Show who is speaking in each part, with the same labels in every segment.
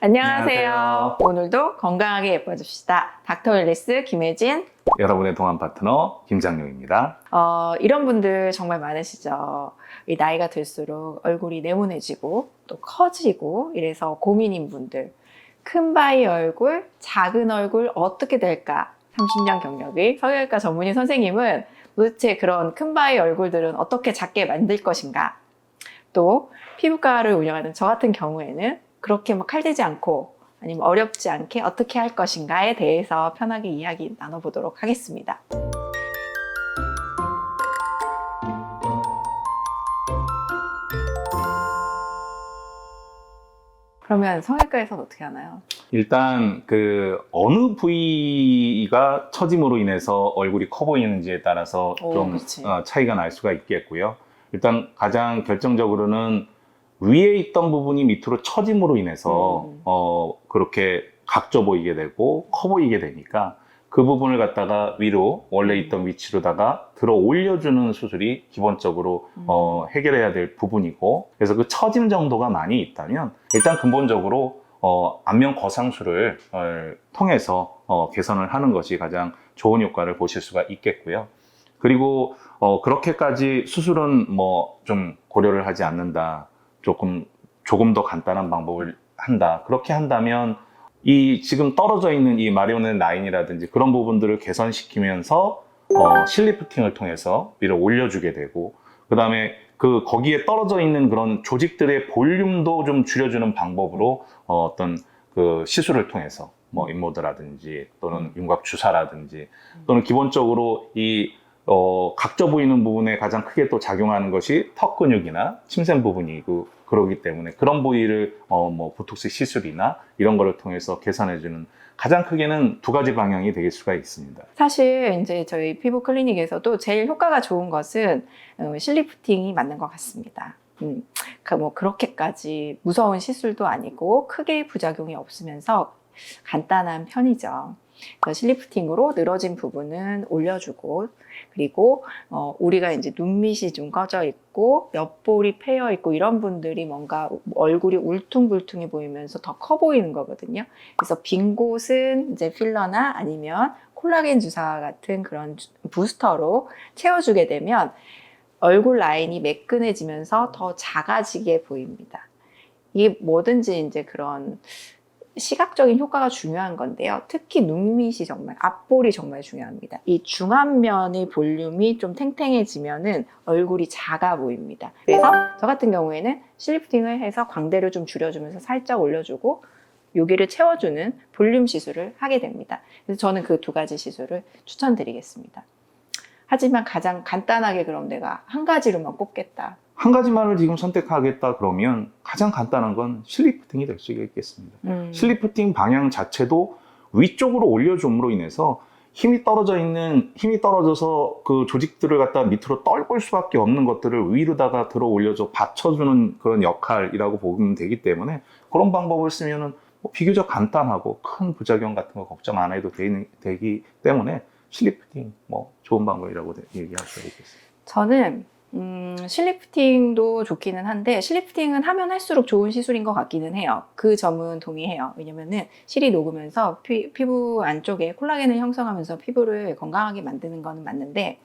Speaker 1: 안녕하세요. 오늘도 건강하게 예뻐집시다. 닥터 웰리스 김혜진.
Speaker 2: 여러분의 동안 파트너 김장룡입니다.
Speaker 1: 이런 분들 정말 많으시죠. 이 나이가 들수록 얼굴이 네모내지고 또 커지고 이래서 고민인 분들. 큰 바위 얼굴, 작은 얼굴 어떻게 될까? 30년 경력의 성형외과 전문의 선생님은 도대체 그런 큰 바위 얼굴들은 어떻게 작게 만들 것인가? 또 피부과를 운영하는 저 같은 경우에는 그렇게 막 칼대지 않고 아니면 어렵지 않게 어떻게 할 것인가에 대해서 편하게 이야기 나눠보도록 하겠습니다. 그러면 성형외과에서는 어떻게 하나요?
Speaker 2: 일단 어느 부위가 처짐으로 인해서 얼굴이 커 보이는지에 따라서 좀 차이가 날 수가 있겠고요. 일단 가장 결정적으로는 위에 있던 부분이 밑으로 처짐으로 인해서 그렇게 각져 보이게 되고 커 보이게 되니까 그 부분을 갖다가 위로 원래 있던 위치로다가 들어 올려주는 수술이 기본적으로 해결해야 될 부분이고, 그래서 그 처짐 정도가 많이 있다면 일단 근본적으로 안면 거상술을 통해서 개선을 하는 것이 가장 좋은 효과를 보실 수가 있겠고요. 그리고 그렇게까지 수술은 좀 고려를 하지 않는다, 조금 더 간단한 방법을 한다, 그렇게 한다면 이 지금 떨어져 있는 이 마리오넷 라인이라든지 그런 부분들을 개선시키면서 실리프팅을 통해서 위로 올려주게 되고, 그 다음에 거기에 떨어져 있는 그런 조직들의 볼륨도 좀 줄여주는 방법으로 어떤 시술을 통해서 인모드라든지 또는 윤곽 주사라든지 또는 기본적으로 이 각져 보이는 부분에 가장 크게 또 작용하는 것이 턱 근육이나 침샘 부분이고, 그러기 때문에 그런 부위를 보톡스 시술이나 이런 거를 통해서 개선해주는 가장 크게는 두 가지 방향이 될 수가 있습니다.
Speaker 1: 사실 이제 저희 피부 클리닉에서도 제일 효과가 좋은 것은 실리프팅이 맞는 것 같습니다. 그렇게까지 무서운 시술도 아니고 크게 부작용이 없으면서 간단한 편이죠. 실리프팅으로 늘어진 부분은 올려주고, 그리고 우리가 이제 눈밑이 좀 꺼져 있고 옆볼이 패여 있고 이런 분들이 뭔가 얼굴이 울퉁불퉁해 보이면서 더 커 보이는 거거든요. 그래서 빈 곳은 이제 필러나 아니면 콜라겐 주사 같은 그런 부스터로 채워주게 되면 얼굴 라인이 매끈해지면서 더 작아지게 보입니다. 이게 뭐든지 이제 그런 시각적인 효과가 중요한 건데요. 특히 눈밑이 정말, 앞볼이 정말 중요합니다. 이 중안면의 볼륨이 좀 탱탱해지면은 얼굴이 작아 보입니다. 그래서 저 같은 경우에는 실리프팅을 해서 광대를 좀 줄여주면서 살짝 올려주고 여기를 채워주는 볼륨 시술을 하게 됩니다. 그래서 저는 그 두 가지 시술을 추천드리겠습니다. 하지만 가장 간단하게 그럼 내가 한 가지로만 꼽겠다.
Speaker 2: 한 가지만을 지금 선택하겠다 그러면 가장 간단한 건 실리프팅이 될 수 있겠습니다. 실리프팅 방향 자체도 위쪽으로 올려줌으로 인해서 힘이 떨어져서 그 조직들을 갖다 밑으로 떨굴 수밖에 없는 것들을 위로다가 들어 올려줘 받쳐주는 그런 역할이라고 보면 되기 때문에 그런 방법을 쓰면은 비교적 간단하고 큰 부작용 같은 거 걱정 안 해도 되기 때문에 실리프팅 좋은 방법이라고 얘기할 수가 있겠습니다.
Speaker 1: 저는 실리프팅도 좋기는 한데 실리프팅은 하면 할수록 좋은 시술인 것 같기는 해요. 그 점은 동의해요. 왜냐면은 실이 녹으면서 피부 안쪽에 콜라겐을 형성하면서 피부를 건강하게 만드는 거는 맞는데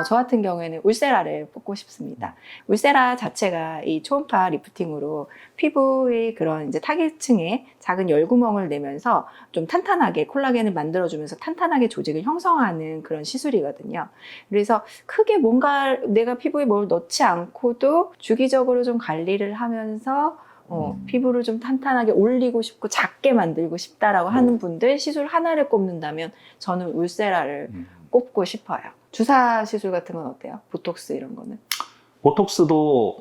Speaker 1: 저 같은 경우에는 울세라를 뽑고 싶습니다. 울세라 자체가 이 초음파 리프팅으로 피부의 그런 이제 타깃층에 작은 열구멍을 내면서 좀 탄탄하게 콜라겐을 만들어주면서 탄탄하게 조직을 형성하는 그런 시술이거든요. 그래서 크게 뭔가 내가 피부에 뭘 넣지 않고도 주기적으로 좀 관리를 하면서 피부를 좀 탄탄하게 올리고 싶고 작게 만들고 싶다라고 하는 분들 시술 하나를 꼽는다면 저는 울세라를 꼽고 싶어요. 주사 시술 같은 건 어때요? 보톡스 이런 거는?
Speaker 2: 보톡스도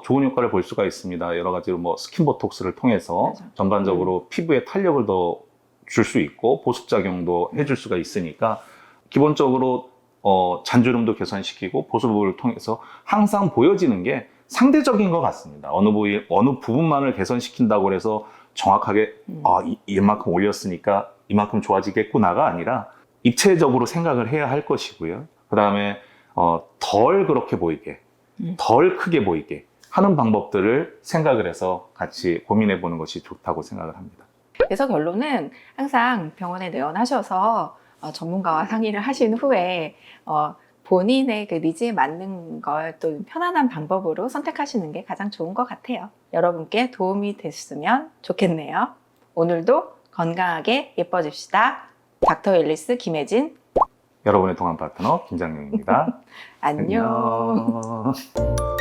Speaker 2: 좋은 효과를 볼 수가 있습니다. 여러 가지로 스킨 보톡스를 통해서 맞아. 전반적으로 피부에 탄력을 더 줄 수 있고 보습작용도 해줄 수가 있으니까 기본적으로 잔주름도 개선시키고 보습을 통해서 항상 보여지는 게 상대적인 것 같습니다. 어느 부분만을 개선시킨다고 해서 정확하게 이만큼 올렸으니까 이만큼 좋아지겠구나가 아니라 입체적으로 생각을 해야 할 것이고요. 그 다음에 덜 그렇게 보이게, 덜 크게 보이게, 하는 방법들을 생각을 해서 같이 고민해 보는 것이 좋다고 생각을 합니다.
Speaker 1: 그래서 결론은 항상 병원에 내원하셔서 전문가와 상의를 하신 후에 본인의 그 니즈에 맞는 걸 또 편안한 방법으로 선택하시는 게 가장 좋은 것 같아요. 여러분께 도움이 됐으면 좋겠네요. 오늘도 건강하게 예뻐집시다. 닥터 웰리스 김혜진.
Speaker 2: 여러분의 동안 파트너 김장용입니다.
Speaker 1: 안녕.
Speaker 2: 안녕.